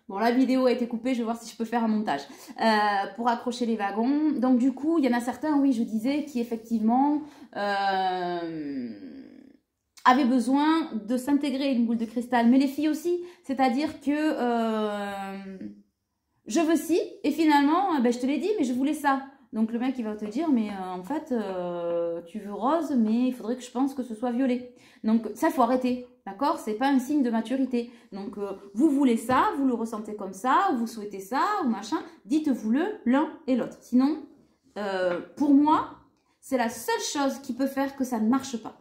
Bon, la vidéo a été coupée, je vais voir si je peux faire un montage pour accrocher les wagons. Donc du coup, il y en a certains, oui, je disais, qui effectivement avaient besoin de s'intégrer une boule de cristal, mais les filles aussi, c'est-à-dire que je veux ci, et finalement, ben, je te l'ai dit, mais je voulais ça. Donc le mec il va te dire mais en fait tu veux rose mais il faudrait que je pense que ce soit violet. Donc ça il faut arrêter, d'accord? C'est pas un signe de maturité. Donc vous voulez ça, vous le ressentez comme ça, ou vous souhaitez ça ou machin, dites-vous-le l'un et l'autre. Sinon pour moi c'est la seule chose qui peut faire que ça ne marche pas.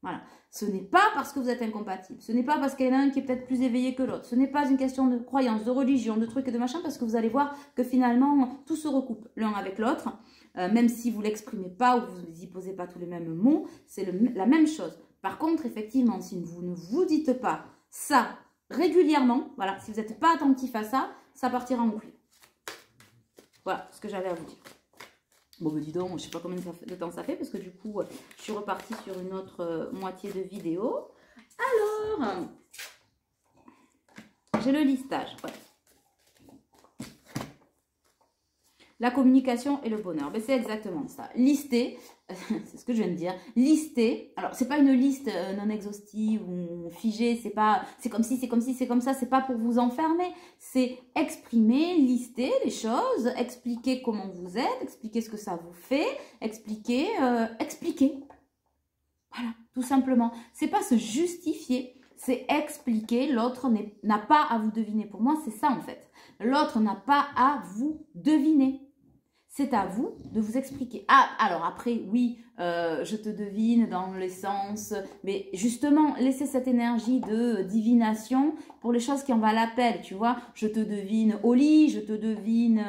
Voilà. Ce n'est pas parce que vous êtes incompatibles. Ce n'est pas parce qu'il y en a un qui est peut-être plus éveillé que l'autre. Ce n'est pas une question de croyance, de religion, de trucs et de machin, parce que vous allez voir que finalement, tout se recoupe l'un avec l'autre. Même si vous ne l'exprimez pas ou vous n'y posez pas tous les mêmes mots, c'est la même chose. Par contre, effectivement, si vous ne vous dites pas ça régulièrement, voilà, si vous n'êtes pas attentif à ça, ça partira en couille. Voilà ce que j'avais à vous dire. Bon, ben dis donc, je ne sais pas combien de temps ça fait, parce que du coup, je suis repartie sur une autre moitié de vidéo. Alors, j'ai le listage. Ouais. La communication et le bonheur. Ben, c'est exactement ça. Lister, c'est ce que je viens de dire. Lister, alors c'est pas une liste non exhaustive ou figée, c'est pas c'est comme si, c'est comme si, c'est comme ça, c'est pas pour vous enfermer. C'est exprimer, lister les choses, expliquer comment vous êtes, expliquer ce que ça vous fait, expliquer. Voilà, tout simplement. C'est pas se justifier, c'est expliquer. L'autre n'a pas à vous deviner. Pour moi, c'est ça en fait. L'autre n'a pas à vous deviner. C'est à vous de vous expliquer. Ah, alors après, oui, je te devine dans les sens, mais justement, laissez cette énergie de divination pour les choses qui en valent la peine, tu vois. Je te devine au lit, je te devine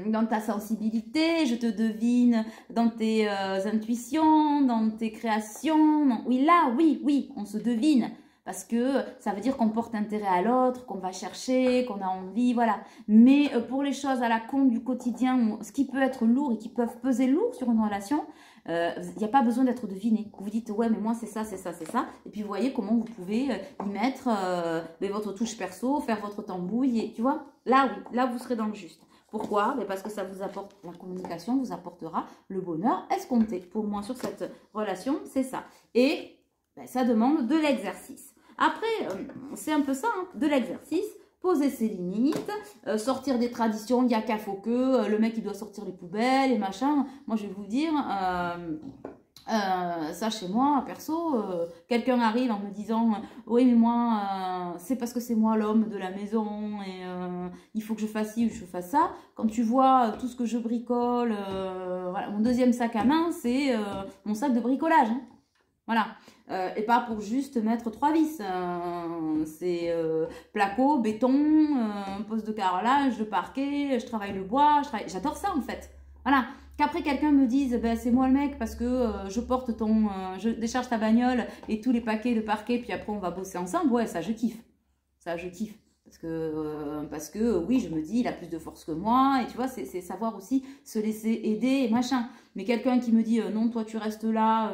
dans ta sensibilité, je te devine dans tes intuitions, dans tes créations. Oui, là, oui, on se devine. Parce que ça veut dire qu'on porte intérêt à l'autre, qu'on va chercher, qu'on a envie, voilà. Mais pour les choses à la con du quotidien, ce qui peut être lourd et qui peuvent peser lourd sur une relation, il n'y a pas besoin d'être deviné. Vous dites, ouais, mais moi, c'est ça, c'est ça, c'est ça. Et puis, vous voyez comment vous pouvez y mettre votre touche perso, faire votre tambouille. Et, tu vois, là, oui, là, vous serez dans le juste. Pourquoi? Parce que ça vous apporte, la communication vous apportera le bonheur escompté. Pour moi, sur cette relation, c'est ça. Et ça demande de l'exercice. Après, c'est un peu ça, hein, de l'exercice, poser ses limites, sortir des traditions, il n'y a qu'à faut que, le mec il doit sortir les poubelles et machin. Moi je vais vous dire, ça chez moi, perso, quelqu'un arrive en me disant oui mais moi c'est parce que c'est moi l'homme de la maison et il faut que je fasse ci ou je fasse ça. Quand tu vois tout ce que je bricole, voilà, mon deuxième sac à main c'est mon sac de bricolage, hein. Voilà, et pas pour juste mettre 3 vis, c'est placo, béton, poste de carrelage, de parquet, je travaille le bois, j'adore ça en fait. Voilà, qu'après quelqu'un me dise, ben, c'est moi le mec parce que je porte je décharge ta bagnole et tous les paquets de parquet, puis après on va bosser ensemble, ouais, ça je kiffe, ça je kiffe. Parce que oui, je me dis, il a plus de force que moi. Et tu vois, c'est savoir aussi se laisser aider et machin. Mais quelqu'un qui me dit, non, toi tu restes là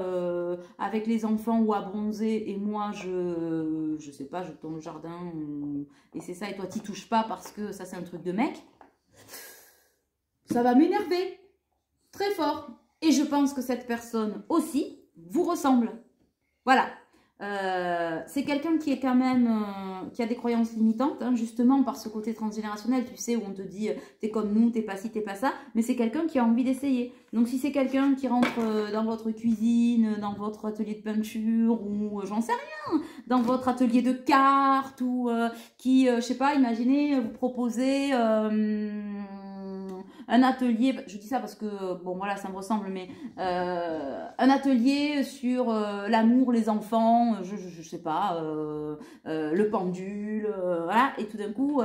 avec les enfants ou à bronzer. Et moi, je sais pas, je tourne le jardin. Et c'est ça, et toi t'y touches pas parce que ça c'est un truc de mec. Ça va m'énerver. Très fort. Et je pense que cette personne aussi vous ressemble. Voilà. C'est quelqu'un qui est quand même qui a des croyances limitantes, hein, justement par ce côté transgénérationnel, tu sais, où on te dit t'es comme nous, t'es pas ci, t'es pas ça, mais c'est quelqu'un qui a envie d'essayer. Donc si c'est quelqu'un qui rentre dans votre cuisine, dans votre atelier de peinture ou j'en sais rien, dans votre atelier de cartes ou qui, je sais pas, imaginez vous proposez un atelier, je dis ça parce que, bon voilà, ça me ressemble, mais un atelier sur l'amour, les enfants, je sais pas, le pendule, voilà, et tout d'un coup,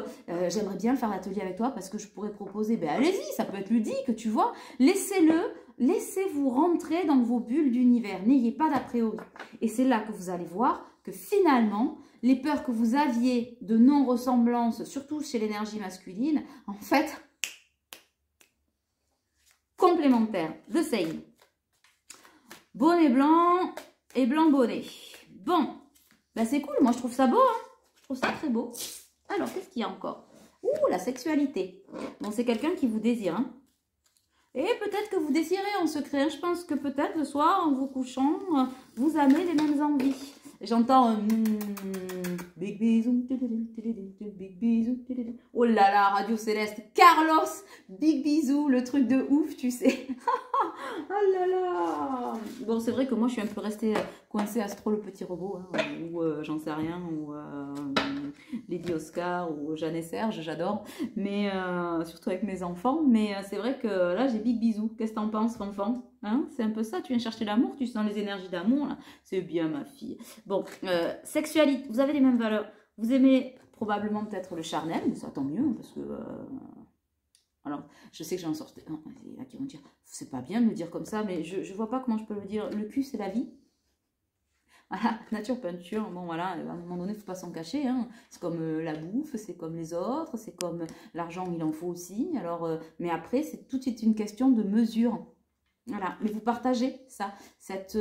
j'aimerais bien faire l'atelier avec toi parce que je pourrais proposer, ben allez-y, ça peut être ludique, tu vois, laissez-vous rentrer dans vos bulles d'univers, n'ayez pas d'a priori. Et c'est là que vous allez voir que finalement, les peurs que vous aviez de non-ressemblance, surtout chez l'énergie masculine, en fait, complémentaire, the same. Bonnet blanc et blanc bonnet. Bon, bah c'est cool, moi je trouve ça beau, hein. Je trouve ça très beau. Alors, qu'est-ce qu'il y a encore? Ouh, la sexualité. Bon, c'est quelqu'un qui vous désire, hein. Et peut-être que vous désirez en secret, hein. Je pense que peut-être le soir, en vous couchant, vous avez les mêmes envies. J'entends un big bisou, big bisou. Oh là là, Radio Céleste, Carlos, big bisou, le truc de ouf, tu sais. Oh là là. Bon, c'est vrai que moi, je suis un peu restée coincée Astro le petit robot, hein, ou j'en sais rien, ou Lady Oscar, ou Jeanne et Serge, j'adore, mais surtout avec mes enfants. Mais c'est vrai que là, j'ai big bisou. Qu'est-ce que t'en penses, enfant? Hein, c'est un peu ça, tu viens chercher l'amour, tu sens les énergies d'amour, là. C'est bien, ma fille. Bon, sexualité, vous avez les mêmes valeurs. Vous aimez probablement peut-être le charnel, mais ça tant mieux, hein, parce que... alors, je sais que j'en sortais... Il y en a qui vont dire, c'est pas bien de le dire comme ça, mais je vois pas comment je peux le dire. Le cul, c'est la vie. Voilà, nature peinture, bon voilà, à un moment donné, il ne faut pas s'en cacher, hein. C'est comme la bouffe, c'est comme les autres, c'est comme l'argent, il en faut aussi. Alors, mais après, c'est tout est une question de mesure. Voilà, mais vous partagez ça, cette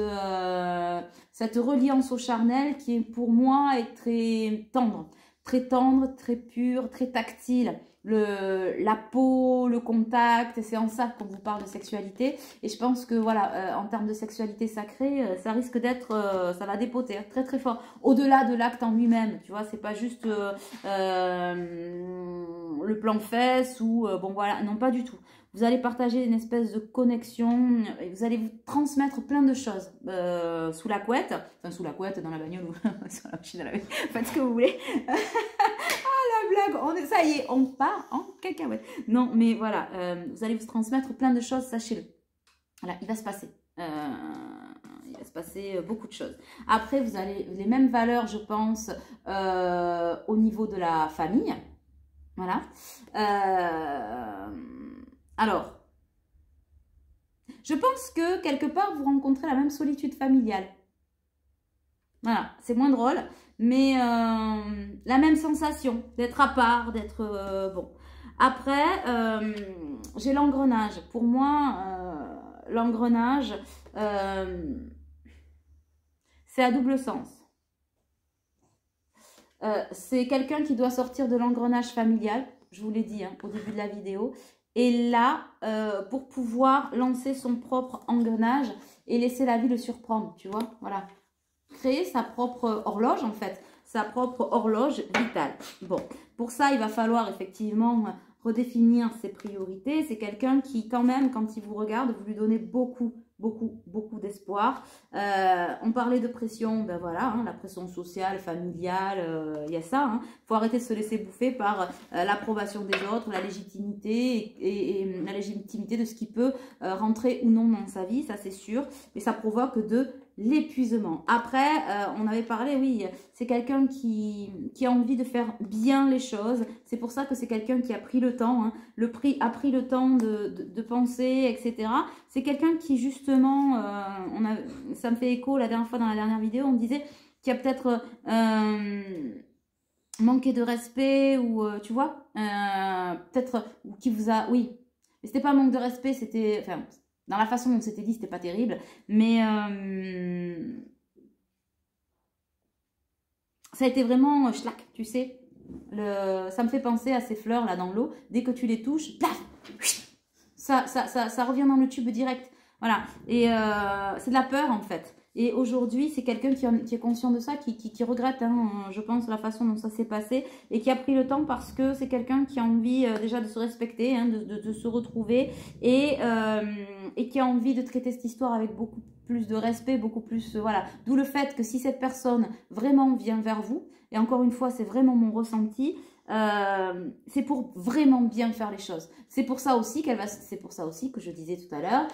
reliance au charnel qui est pour moi est très tendre, très pure, très tactile. La peau, le contact, c'est en ça qu'on vous parle de sexualité. Et je pense que voilà, en termes de sexualité sacrée, ça risque d'être, ça va dépoter hein, très très fort. Au-delà de l'acte en lui-même, tu vois, c'est pas juste le plan fesse ou bon voilà, non pas du tout. Vous allez partager une espèce de connexion et vous allez vous transmettre plein de choses sous la couette, enfin sous la couette, dans la bagnole ou sur la machine à laver, faites ce que vous voulez. Ah la blague, ça y est, on part en cacahuète. Non mais voilà, vous allez vous transmettre plein de choses, sachez-le. Voilà, il va se passer. Il va se passer beaucoup de choses. Après, vous avez les mêmes valeurs, je pense, au niveau de la famille. Voilà. Alors, je pense que quelque part, vous rencontrez la même solitude familiale. Voilà, c'est moins drôle, mais la même sensation d'être à part, d'être... bon. Après, j'ai l'engrenage. Pour moi, l'engrenage, c'est à double sens. C'est quelqu'un qui doit sortir de l'engrenage familial, je vous l'ai dit hein, au début de la vidéo. Et là, pour pouvoir lancer son propre engrenage et laisser la vie le surprendre, tu vois, voilà. Créer sa propre horloge, en fait, sa propre horloge vitale. Bon, pour ça, il va falloir effectivement redéfinir ses priorités. C'est quelqu'un qui, quand même, quand il vous regarde, vous lui donnez beaucoup d'espoir. On parlait de pression, ben voilà, hein, la pression sociale, familiale, il y a ça. Hein. Faut arrêter de se laisser bouffer par l'approbation des autres, la légitimité et la légitimité de ce qui peut rentrer ou non dans sa vie, ça c'est sûr. Mais ça provoque de l'épuisement. Après, on avait parlé, oui, c'est quelqu'un qui a envie de faire bien les choses. C'est pour ça que c'est quelqu'un qui a pris le temps, hein, a pris le temps de penser, etc. C'est quelqu'un qui, justement, ça me fait écho la dernière fois dans la dernière vidéo, on me disait qu'il y a peut-être manqué de respect ou, tu vois, peut-être, qui vous a, oui, mais c'était pas un manque de respect, c'était, enfin, dans la façon dont c'était dit, c'était pas terrible, mais ça a été vraiment schlack, tu sais. Ça me fait penser à ces fleurs là dans l'eau. Dès que tu les touches, paf, ça revient dans le tube direct. Voilà. Et c'est de la peur en fait. Et aujourd'hui, c'est quelqu'un qui est conscient de ça, qui regrette, hein, je pense, la façon dont ça s'est passé et qui a pris le temps parce que c'est quelqu'un qui a envie déjà de se respecter, hein, de se retrouver et qui a envie de traiter cette histoire avec beaucoup plus de respect, beaucoup plus... voilà. D'où le fait que si cette personne vraiment vient vers vous, et encore une fois, c'est vraiment mon ressenti, c'est pour vraiment bien faire les choses. C'est pour ça aussi c'est pour ça aussi que je disais tout à l'heure,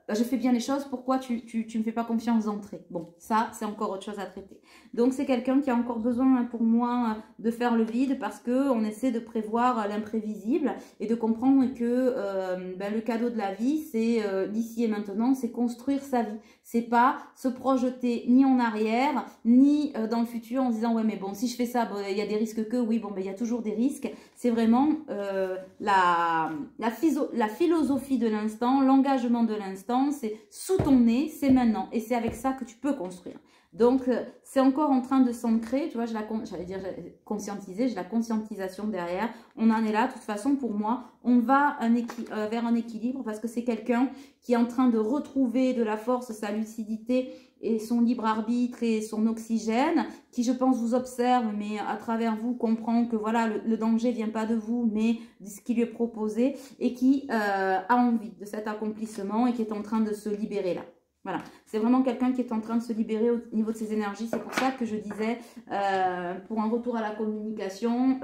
je fais bien les choses, pourquoi tu me fais pas confiance d'entrée? Bon, ça c'est encore autre chose à traiter. Donc c'est quelqu'un qui a encore besoin pour moi de faire le vide parce que on essaie de prévoir l'imprévisible et de comprendre que le cadeau de la vie c'est d'ici et maintenant, c'est construire sa vie. C'est pas se projeter ni en arrière ni dans le futur en se disant ouais mais bon si je fais ça il y a des risques que oui bon il y a toujours des risques. C'est vraiment la philosophie de l'instant, l'engagement de l'instant, c'est sous ton nez, c'est maintenant et c'est avec ça que tu peux construire. Donc, c'est encore en train de s'ancrer, tu vois, j'allais dire conscientiser, j'ai la conscientisation derrière. On en est là, de toute façon, pour moi, on va vers un équilibre parce que c'est quelqu'un qui est en train de retrouver de la force, sa lucidité et son libre arbitre et son oxygène, qui, je pense, vous observe, mais à travers vous, comprend que, voilà, le danger vient pas de vous, mais de ce qui lui est proposé et qui a envie de cet accomplissement et qui est en train de se libérer là. Voilà, c'est vraiment quelqu'un qui est en train de se libérer au niveau de ses énergies. C'est pour ça que je disais, pour un retour à la communication,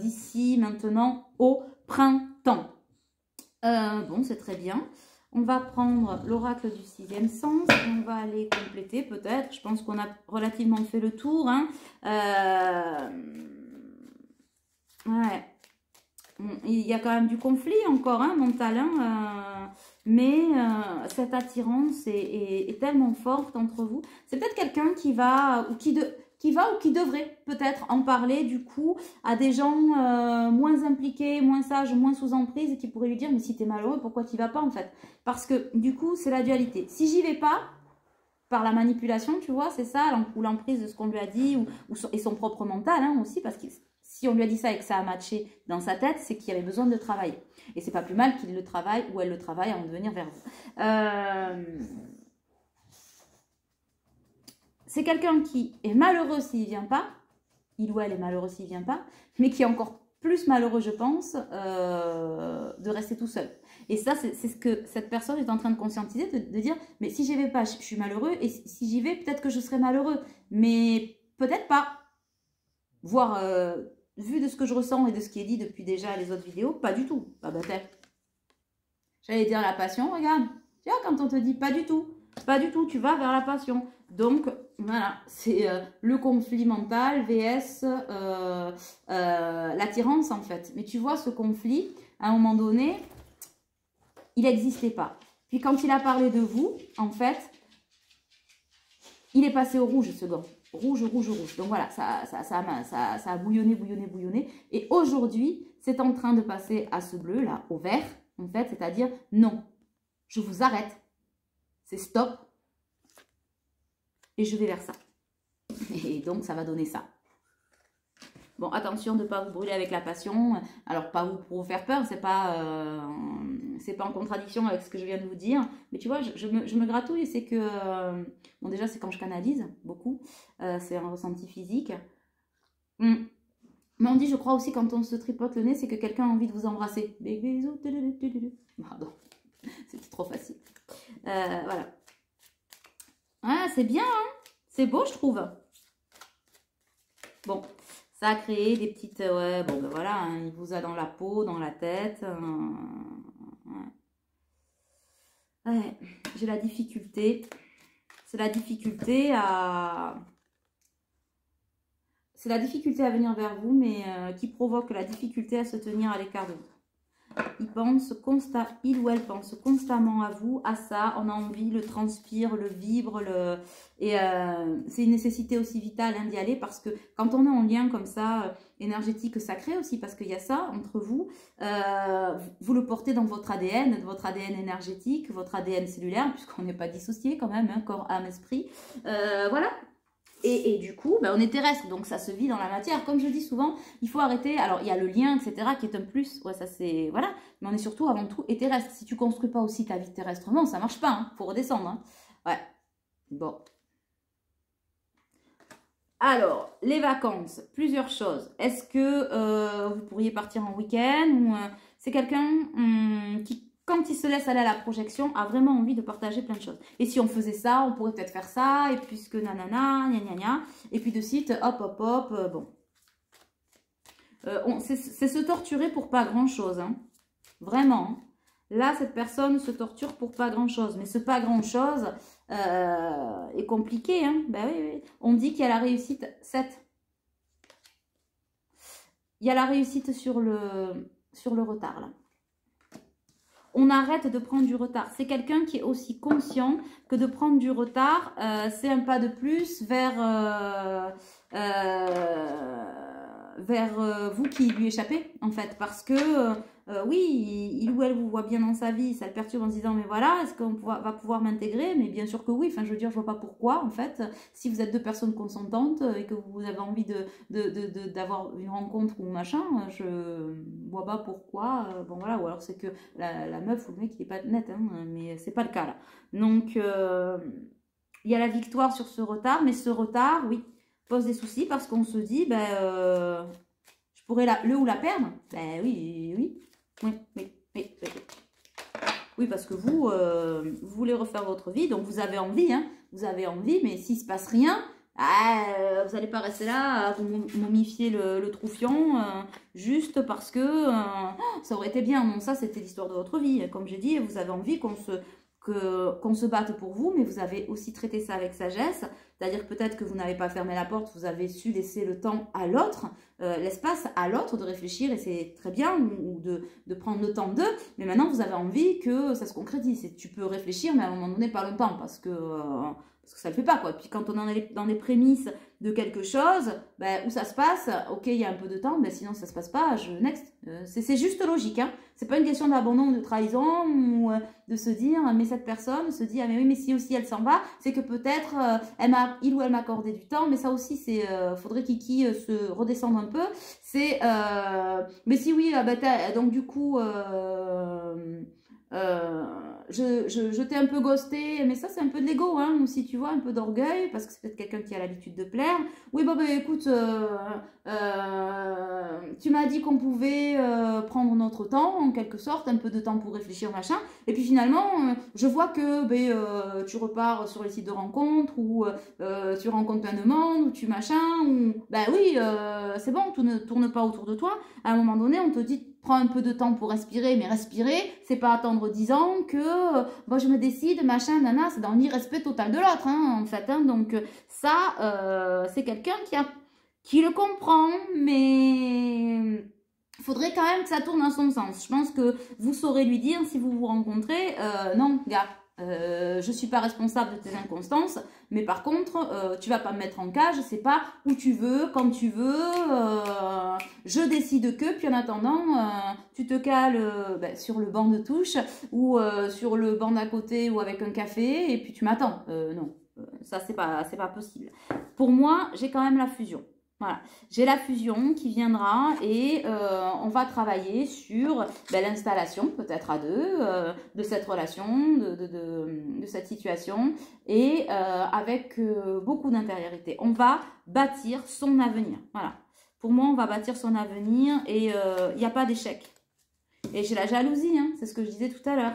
d'ici maintenant au printemps. Bon, c'est très bien. On va prendre l'oracle du sixième sens et on va aller compléter peut-être. Je pense qu'on a relativement fait le tour. Hein. Ouais. Il y a quand même du conflit encore, hein, mental, hein, mais cette attirance est tellement forte entre vous. C'est peut-être quelqu'un qui va ou qui devrait peut-être en parler du coup à des gens moins impliqués, moins sages, moins sous emprise et qui pourraient lui dire mais si t'es malheureux, pourquoi t'y vas pas en fait? Parce que du coup c'est la dualité. Si j'y vais pas, par la manipulation, tu vois, c'est ça, ou l'emprise de ce qu'on lui a dit, et son propre mental hein, aussi, parce que si on lui a dit ça et que ça a matché dans sa tête, c'est qu'il y avait besoin de travailler. Et c'est pas plus mal qu'il le travaille ou elle le travaille avant de venir vers vous. C'est quelqu'un qui est malheureux s'il vient pas, il ou elle est malheureux s'il vient pas, mais qui est encore plus malheureux, je pense, de rester tout seul. Et ça, c'est ce que cette personne est en train de conscientiser, de dire, mais si j'y vais pas, je suis malheureux, et si j'y vais, peut-être que je serai malheureux, mais peut-être pas. Voire, vu de ce que je ressens et de ce qui est dit depuis déjà les autres vidéos, pas du tout. Pas bâtard. J'allais dire la passion, regarde. Tu vois, quand on te dit pas du tout, tu vas vers la passion. Donc, voilà, c'est le conflit mental vs l'attirance en fait. Mais tu vois, ce conflit, à un moment donné, il n'existait pas. Puis quand il a parlé de vous, en fait, il est passé au rouge, ce gant. Rouge, rouge, rouge. Donc voilà, ça a bouillonné. Et aujourd'hui, c'est en train de passer à ce bleu, là, au vert, en fait, c'est-à-dire non, je vous arrête. C'est stop. Et je vais vers ça. Et donc, ça va donner ça. Bon, attention de ne pas vous brûler avec la passion. Alors, pas vous pour vous faire peur, c'est pas en contradiction avec ce que je viens de vous dire. Mais tu vois, je me gratouille, c'est que... bon, déjà, c'est quand je canalise, beaucoup. C'est un ressenti physique. Mais on dit, je crois aussi, quand on se tripote le nez, c'est que quelqu'un a envie de vous embrasser. Pardon, c'était trop facile. Voilà. Ah, c'est bien, hein? C'est beau, je trouve. Bon, ça a créé des petites... ouais, bon, ben voilà, hein, il vous a dans la peau, dans la tête. Ouais, j'ai la difficulté. C'est la difficulté à... C'est la difficulté à venir vers vous, mais qui provoque la difficulté à se tenir à l'écart de vous. Il ou elle pense constamment à vous, à ça, on a envie, le transpire, le vibre, et c'est une nécessité aussi vitale hein, d'y aller parce que quand on est en lien comme ça, énergétique, sacré aussi, parce qu'il y a ça entre vous, vous le portez dans votre ADN énergétique, votre ADN cellulaire, puisqu'on n'est pas dissocié quand même, hein, corps, âme, esprit, voilà. Et du coup, ben, on est terrestre, donc ça se vit dans la matière. Comme je dis souvent, il faut arrêter. Alors, il y a le lien, etc., qui est un plus. Ouais, ça c'est... Voilà. Mais on est surtout, avant tout, et terrestre. Si tu ne construis pas aussi ta vie terrestrement, ça ne marche pas. Hein. Faut redescendre. Hein. Ouais. Bon. Alors, les vacances. Plusieurs choses. Est-ce que vous pourriez partir en week-end ou c'est quelqu'un qui... Quand il se laisse aller à la projection, a vraiment envie de partager plein de choses. Et si on faisait ça, on pourrait peut-être faire ça, et puisque nanana, gna gna gna, et puis de suite, hop, bon. C'est se torturer pour pas grand-chose, hein. Vraiment. Là, cette personne se torture pour pas grand-chose. Mais ce pas grand-chose est compliqué, hein. Ben oui. On dit qu'il y a la réussite 7. Il y a la réussite sur le retard, là. On arrête de prendre du retard. C'est quelqu'un qui est aussi conscient que de prendre du retard, c'est un pas de plus vers vers vous qui lui échappez, en fait. Parce que, oui, il ou elle vous voit bien dans sa vie, ça le perturbe en se disant, mais voilà, est-ce qu'on va pouvoir m'intégrer? Mais bien sûr que oui, enfin, je veux dire, je vois pas pourquoi, en fait. Si vous êtes deux personnes consentantes et que vous avez envie d'avoir une rencontre ou machin, je vois pas pourquoi. Bon, voilà, ou alors c'est que la meuf ou le mec, il est pas net, hein, mais c'est pas le cas, là. Donc, il y a la victoire sur ce retard, mais ce retard, oui, pose des soucis parce qu'on se dit, ben, je pourrais le ou la perdre. Ben oui, oui, oui, oui, oui, oui. Oui, parce que vous, vous voulez refaire votre vie, donc vous avez envie, hein, vous avez envie, mais s'il se passe rien, vous n'allez pas rester là à vous momifier le troufion juste parce que ça aurait été bien. Non, ça, c'était l'histoire de votre vie. Comme j'ai dit, vous avez envie qu'on se batte pour vous, mais vous avez aussi traité ça avec sagesse, c'est-à-dire peut-être que vous n'avez pas fermé la porte, vous avez su laisser le temps à l'autre, l'espace à l'autre de réfléchir, et c'est très bien, ou de prendre le temps d'eux, mais maintenant vous avez envie que ça se concrétise, et tu peux réfléchir, mais à un moment donné pas longtemps, parce que ça le fait pas, quoi. Puis quand on est dans les prémices de quelque chose, ben, où ça se passe, ok, il y a un peu de temps, mais sinon ça se passe pas, next. C'est juste logique, hein. C'est pas une question d'abandon ou de trahison, ou de se dire, mais cette personne se dit, ah mais oui, mais si aussi elle s'en va, c'est que peut-être il ou elle m'a accordé du temps, mais ça aussi, c'est faudrait Kiki se redescendre un peu. C'est, mais si oui, ben, donc du coup, je t'ai un peu ghosté, mais ça c'est un peu de l'ego, hein, aussi, tu vois, un peu d'orgueil, parce que c'est peut-être quelqu'un qui a l'habitude de plaire. Oui, bon, ben écoute, tu m'as dit qu'on pouvait prendre notre temps, en quelque sorte, un peu de temps pour réfléchir, machin, et puis finalement, je vois que tu repars sur les sites de rencontres, ou tu rencontres plein de monde, ou tu machin, ou, ben oui, c'est bon, tout ne tourne pas autour de toi. À un moment donné, on te dit, prends un peu de temps pour respirer, mais respirer, c'est pas attendre 10 ans que bon, je me décide, machin, nana, c'est dans l'irrespect total de l'autre, hein, en fait. Hein, donc ça, c'est quelqu'un qui le comprend, mais il faudrait quand même que ça tourne dans son sens. Je pense que vous saurez lui dire, si vous vous rencontrez, non, gars, je suis pas responsable de tes inconstances, mais par contre, tu vas pas me mettre en cage, c'est pas où tu veux, quand tu veux, je décide que, puis en attendant, tu te cales sur le banc de touche, ou sur le banc d'à côté, ou avec un café, et puis tu m'attends. Non, ça c'est pas possible. Pour moi, j'ai quand même la fusion. Voilà, j'ai la fusion qui viendra et on va travailler sur l'installation, peut-être à deux, de cette relation, de cette situation, et avec beaucoup d'intériorité. On va bâtir son avenir. Voilà, pour moi, on va bâtir son avenir et il n'y a pas d'échec. Et j'ai la jalousie, hein, c'est ce que je disais tout à l'heure.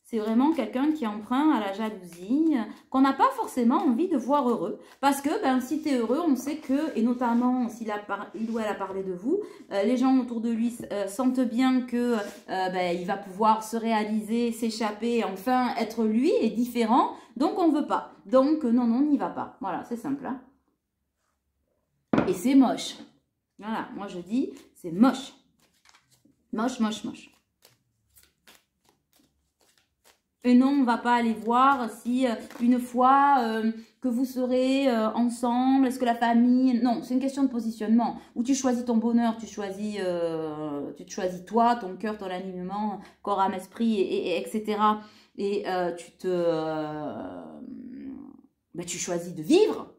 C'est vraiment quelqu'un qui est emprunt à la jalousie, qu'on n'a pas forcément envie de voir heureux. Parce que si tu es heureux, on sait que, et notamment s'il ou elle a parlé de vous, les gens autour de lui sentent bien que il va pouvoir se réaliser, s'échapper, enfin être lui et différent. Donc on ne veut pas. Donc non, on n'y va pas. Voilà, c'est simple. Hein. Et c'est moche. Voilà, moi je dis, c'est moche. Moche, moche, moche. Et non, on ne va pas aller voir si une fois que vous serez ensemble, est-ce que la famille... Non, c'est une question de positionnement. Où tu choisis ton bonheur, tu te choisis toi, ton cœur, ton alignement, corps, âme, esprit, etc. Et tu choisis de vivre.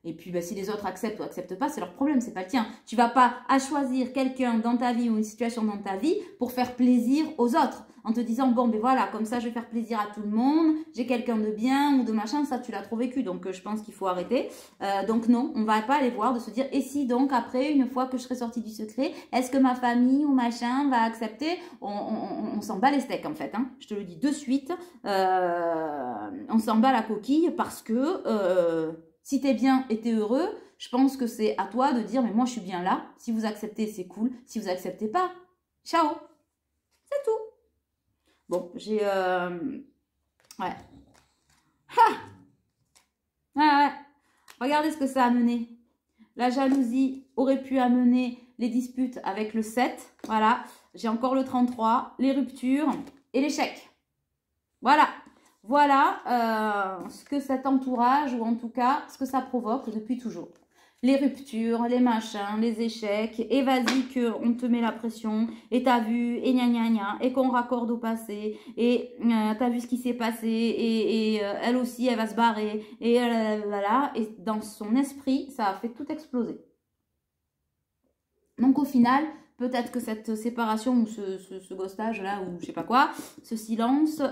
Et puis, si les autres acceptent ou acceptent pas, c'est leur problème, c'est pas le tien. Tu vas pas à choisir quelqu'un dans ta vie ou une situation dans ta vie pour faire plaisir aux autres. En te disant, bon, voilà, comme ça, je vais faire plaisir à tout le monde, j'ai quelqu'un de bien ou de machin, ça, tu l'as trop vécu. Donc, je pense qu'il faut arrêter. Donc, non, on va pas aller voir, de se dire, et si donc, après, une fois que je serai sortie du secret, est-ce que ma famille ou machin va accepter? On s'en bat les steaks, en fait. Hein. Je te le dis de suite. On s'en bat la coquille parce que... si t'es bien et t'es heureux, je pense que c'est à toi de dire, mais moi, je suis bien là. Si vous acceptez, c'est cool. Si vous acceptez pas, ciao. C'est tout. Bon, j'ai... Ouais. Ha! Ouais. Regardez ce que ça a amené. La jalousie aurait pu amener les disputes avec le 7. Voilà. J'ai encore le 33, les ruptures et l'échec. Voilà. Voilà ce que cet entourage, ou en tout cas, ce que ça provoque depuis toujours. les ruptures, les machins, les échecs, et vas-y qu'on te met la pression, et t'as vu, et gna gna gna, et qu'on raccorde au passé, et t'as vu ce qui s'est passé, et elle aussi, elle va se barrer, et voilà, et dans son esprit, ça a fait tout exploser. Donc au final, peut-être que cette séparation, ou ce ghostage-là, ou je sais pas quoi, ce silence...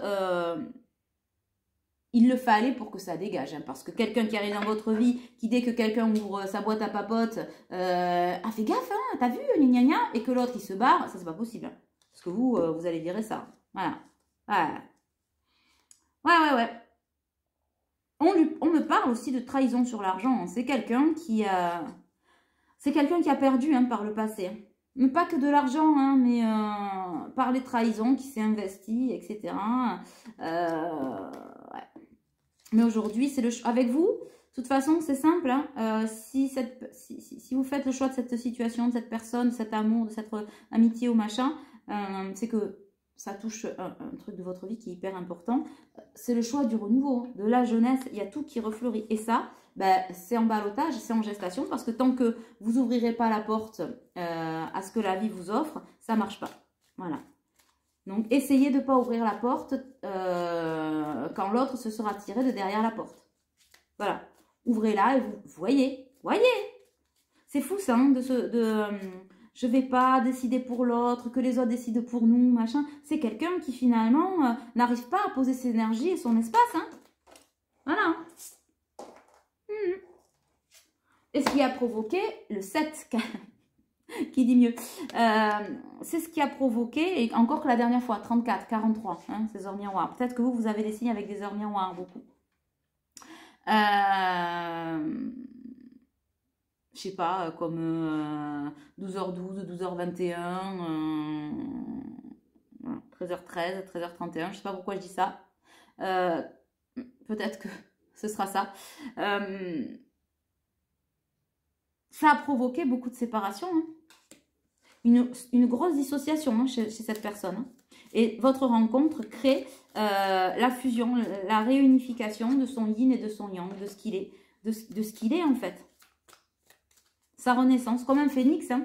il le fallait pour que ça dégage, hein, parce que quelqu'un qui arrive dans votre vie, qui dès que quelqu'un ouvre sa boîte à papote, ah fais gaffe, hein, t'as vu, gna gna, et que l'autre il se barre, ça c'est pas possible. Hein, parce que vous, vous allez virer ça. Voilà. Ouais. On me parle aussi de trahison sur l'argent. Hein. C'est quelqu'un qui a perdu hein, par le passé. Hein. Mais pas que de l'argent, hein, mais par les trahisons, qui s'est investi, etc. Ouais. Mais aujourd'hui, c'est le choix. Avec vous, de toute façon, c'est simple. Hein, si vous faites le choix de cette situation, de cette personne, de cet amour, de cette amitié ou machin, c'est que ça touche un truc de votre vie qui est hyper important. C'est le choix du renouveau, de la jeunesse. Il y a tout qui refleurit. Et ça, ben, c'est en ballottage, c'est en gestation. Parce que tant que vous n'ouvrirez pas la porte à ce que la vie vous offre, ça ne marche pas. Voilà. Donc, essayez de ne pas ouvrir la porte quand l'autre se sera tiré de derrière la porte. Voilà. Ouvrez-la et vous voyez. C'est fou ça, hein, je ne vais pas décider pour l'autre, que les autres décident pour nous, machin. C'est quelqu'un qui finalement n'arrive pas à poser ses énergies et son espace. Hein. Voilà. Et ce qui a provoqué le 7 qui dit mieux. C'est ce qui a provoqué, et encore que la dernière fois, 34, 43, hein, ces heures miroirs. Peut-être que vous avez des signes avec des heures miroirs, beaucoup. Je sais pas, comme 12h12, 12h21, 13h13, 13h31, je sais pas pourquoi je dis ça. Peut-être que ce sera ça. Ça a provoqué beaucoup de séparation, hein. Une grosse dissociation hein, chez cette personne. Hein. Et votre rencontre crée la fusion, la réunification de son yin et de son yang, de ce qu'il est, de ce qu'il est en fait. Sa renaissance, comme un phénix. Hein.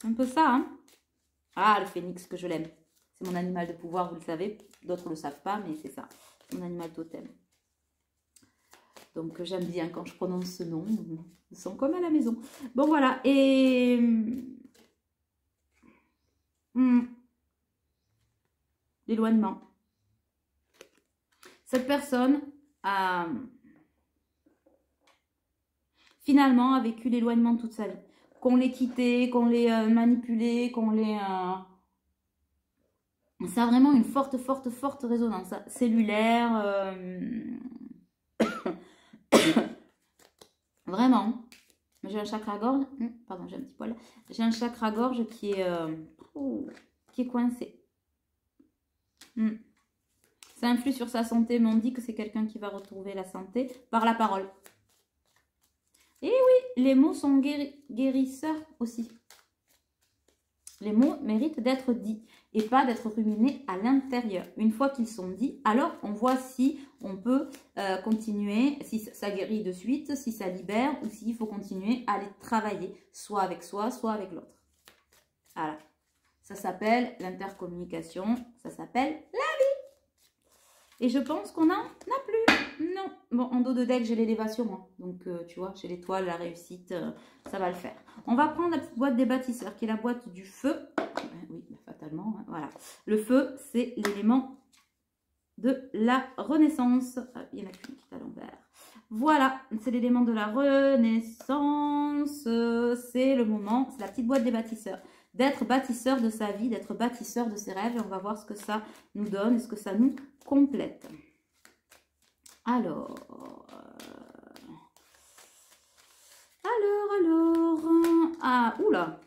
Un peu ça. Hein. Ah, le phénix, que je l'aime. C'est mon animal de pouvoir, vous le savez. D'autres ne le savent pas, mais c'est ça. C'est mon animal totem. Donc, j'aime bien quand je prononce ce nom. Ils sont comme à la maison. Bon, voilà. Et... l'éloignement. Cette personne a... finalement a vécu l'éloignement toute sa vie. Qu'on l'ait quitté, qu'on l'ait manipulé, qu'on l'ait... Ça a vraiment une forte résonance cellulaire. Vraiment. J'ai un chakra-gorge. Pardon, j'ai un petit poil. J'ai un chakra-gorge qui est coincé. Ça influe sur sa santé, mais on dit que c'est quelqu'un qui va retrouver la santé par la parole. Et oui, les mots sont guérisseurs aussi. Les mots méritent d'être dits et pas d'être ruminés à l'intérieur. Une fois qu'ils sont dits, alors on voit si on peut continuer, si ça guérit de suite, si ça libère ou s'il faut continuer à les travailler, soit avec soi, soit avec l'autre. Voilà. Ça s'appelle l'intercommunication, ça s'appelle la vie. Et je pense qu'on n'en a plus. Non. Bon, en dos de deck, j'ai l'élévation. Hein. Donc, tu vois, j'ai l'étoile, la réussite, ça va le faire. On va prendre la petite boîte des bâtisseurs, qui est la boîte du feu. Oui, fatalement, hein, voilà. Le feu, c'est l'élément de la renaissance. Ah, il y en a qu'une qui est à l'envers. Voilà, c'est l'élément de la renaissance. C'est le moment, c'est la petite boîte des bâtisseurs. D'être bâtisseur de sa vie, d'être bâtisseur de ses rêves. Et on va voir ce que ça nous donne, ce que ça nous complète. Alors... Ah, oula.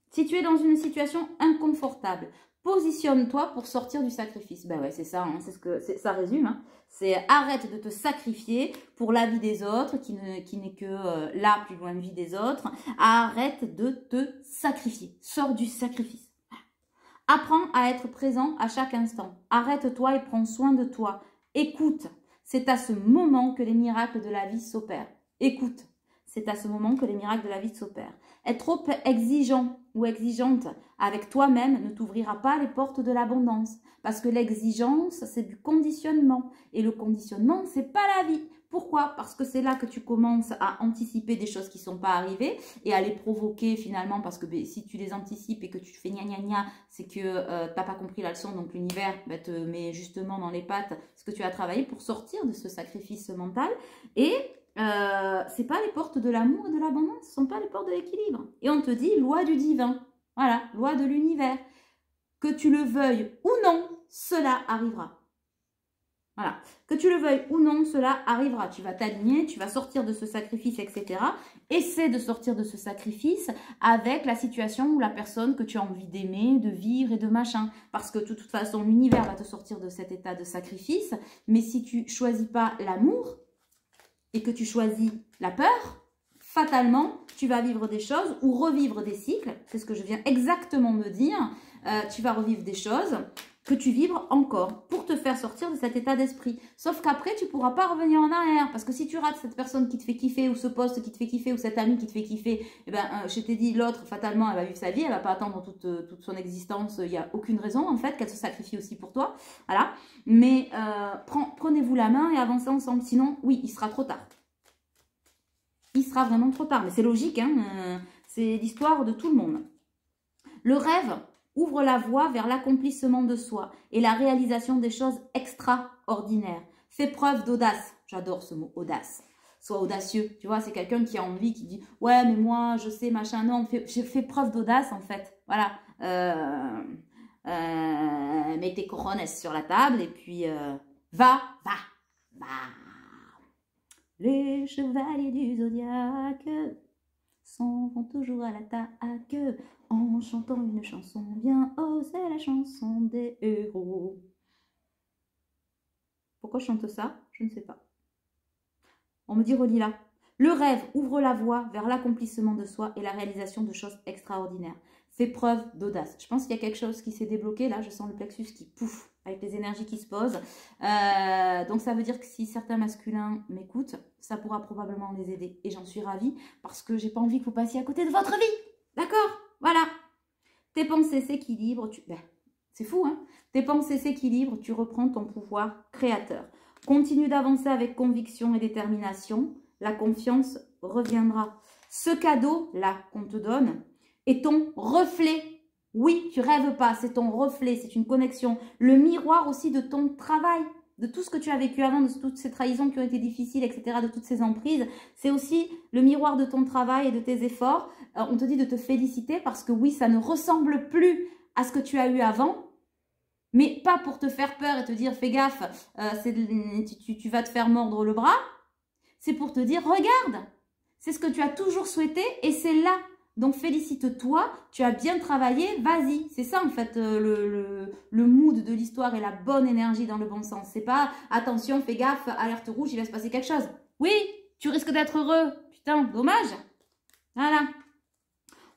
Si tu es dans une situation inconfortable, positionne-toi pour sortir du sacrifice. Ben ouais, c'est ça, hein, c'est ce que ça résume. Hein. C'est arrête de te sacrifier pour la vie des autres, qui n'est que la plus loin de vie des autres. Arrête de te sacrifier. Sors du sacrifice. Apprends à être présent à chaque instant. Arrête-toi et prends soin de toi. Écoute. C'est à ce moment que les miracles de la vie s'opèrent. Écoute. c'est à ce moment que les miracles de la vie s'opèrent. Être trop exigeant ou exigeante avec toi-même ne t'ouvrira pas les portes de l'abondance. Parce que l'exigence, c'est du conditionnement. Et le conditionnement, c'est pas la vie. Pourquoi? Parce que c'est là que tu commences à anticiper des choses qui ne sont pas arrivées et à les provoquer finalement, parce que si tu les anticipes et que tu fais gna gna gna, c'est que tu n'as pas compris la leçon, donc l'univers te met justement dans les pattes ce que tu as travaillé pour sortir de ce sacrifice mental. Et c'est pas les portes de l'amour et de l'abondance, ce ne sont pas les portes de l'équilibre. Et on te dit loi du divin, voilà, loi de l'univers. Que tu le veuilles ou non, cela arrivera. Voilà, que tu le veuilles ou non, cela arrivera. Tu vas t'aligner, tu vas sortir de ce sacrifice, etc. Essaie de sortir de ce sacrifice avec la situation ou la personne que tu as envie d'aimer, de vivre et de machin. Parce que de toute façon, l'univers va te sortir de cet état de sacrifice. Mais si tu ne choisis pas l'amour et que tu choisis la peur, fatalement, tu vas vivre des choses ou revivre des cycles. C'est ce que je viens exactement de dire. Tu vas revivre des choses que tu vibres encore pour te faire sortir de cet état d'esprit. Sauf qu'après, tu ne pourras pas revenir en arrière. Parce que si tu rates cette personne qui te fait kiffer ou ce poste qui te fait kiffer ou cet ami qui te fait kiffer, eh ben, je t'ai dit, l'autre, fatalement, elle va vivre sa vie, elle ne va pas attendre toute son existence. Il n'y a aucune raison, en fait, qu'elle se sacrifie aussi pour toi. Voilà. Mais prenez-vous la main et avancez ensemble. Sinon, oui, il sera trop tard. Il sera vraiment trop tard. Mais c'est logique, hein, c'est l'histoire de tout le monde. Le rêve ouvre la voie vers l'accomplissement de soi et la réalisation des choses extraordinaires. Fais preuve d'audace. J'adore ce mot, audace. Sois audacieux. Tu vois, c'est quelqu'un qui a envie, qui dit « Ouais, mais moi, je sais, machin. » Non, fais preuve d'audace, en fait. Voilà. Mets tes cojones sur la table et puis va. Les chevaliers du zodiaque s'en vont toujours à l'attaque en chantant une chanson bien haut, c'est la chanson des héros. Pourquoi je chante ça? Je ne sais pas. On me dit Relila. Le rêve ouvre la voie vers l'accomplissement de soi et la réalisation de choses extraordinaires. Fais preuve d'audace. Je pense qu'il y a quelque chose qui s'est débloqué. Là, je sens le plexus qui pouffe avec les énergies qui se posent. Donc, ça veut dire que si certains masculins m'écoutent, ça pourra probablement les aider. Et j'en suis ravie parce que j'ai pas envie que vous passiez à côté de votre vie. D'accord? Voilà. Tes pensées s'équilibrent. C'est fou, hein? Tes pensées s'équilibrent, tu reprends ton pouvoir créateur. Continue d'avancer avec conviction et détermination. La confiance reviendra. Ce cadeau-là qu'on te donne est ton reflet. Oui, tu rêves pas, c'est ton reflet, c'est une connexion. Le miroir aussi de ton travail, de tout ce que tu as vécu avant, de toutes ces trahisons qui ont été difficiles, etc., de toutes ces emprises. C'est aussi le miroir de ton travail et de tes efforts. On te dit de te féliciter parce que oui, ça ne ressemble plus à ce que tu as eu avant. Mais pas pour te faire peur et te dire, fais gaffe, tu vas te faire mordre le bras. C'est pour te dire, regarde, c'est ce que tu as toujours souhaité et c'est là. Donc félicite-toi, tu as bien travaillé, vas-y. C'est ça en fait le mood de l'histoire et la bonne énergie dans le bon sens. C'est pas, attention, fais gaffe, alerte rouge, il va se passer quelque chose. Oui, tu risques d'être heureux. Putain, dommage. Voilà.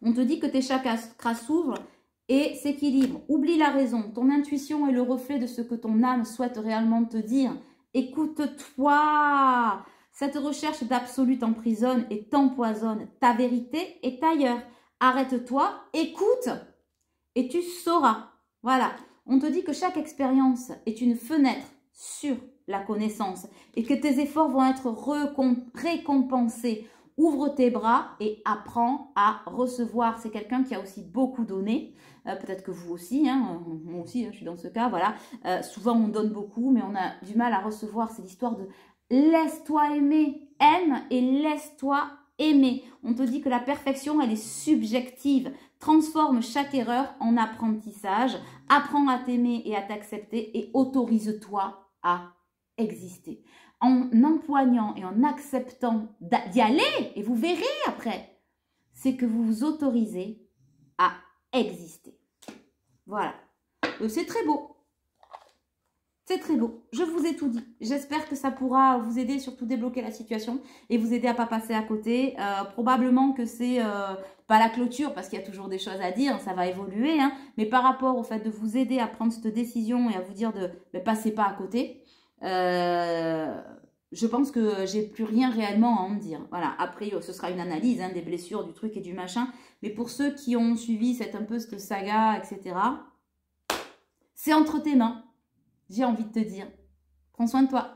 On te dit que tes chakras s'ouvrent et s'équilibrent. Oublie la raison. Ton intuition est le reflet de ce que ton âme souhaite réellement te dire. Écoute-toi. Cette recherche d'absolu t'emprisonne et t'empoisonne. Ta vérité est ailleurs. Arrête-toi, écoute et tu sauras. Voilà. On te dit que chaque expérience est une fenêtre sur la connaissance et que tes efforts vont être récompensés. Ouvre tes bras et apprends à recevoir. C'est quelqu'un qui a aussi beaucoup donné. Peut-être que vous aussi, hein, moi aussi, hein, je suis dans ce cas. Voilà. Souvent, on donne beaucoup, mais on a du mal à recevoir. C'est l'histoire de laisse-toi aimer. Aime et laisse-toi aimer. On te dit que la perfection, elle est subjective. Transforme chaque erreur en apprentissage. Apprends à t'aimer et à t'accepter et autorise-toi à exister. En empoignant et en acceptant d'y aller, et vous verrez après, c'est que vous vous autorisez à exister. Voilà. C'est très beau. C'est très beau. Je vous ai tout dit. J'espère que ça pourra vous aider, surtout débloquer la situation et vous aider à ne pas passer à côté. Probablement que c'est pas la clôture parce qu'il y a toujours des choses à dire, ça va évoluer. Hein, mais par rapport au fait de vous aider à prendre cette décision et à vous dire de ne passez pas à côté, je pense que j'ai plus rien réellement à en dire. Voilà, après, ce sera une analyse hein, des blessures, du truc et du machin. Mais pour ceux qui ont suivi un peu cette saga, etc., c'est entre tes mains. J'ai envie de te dire. Prends soin de toi.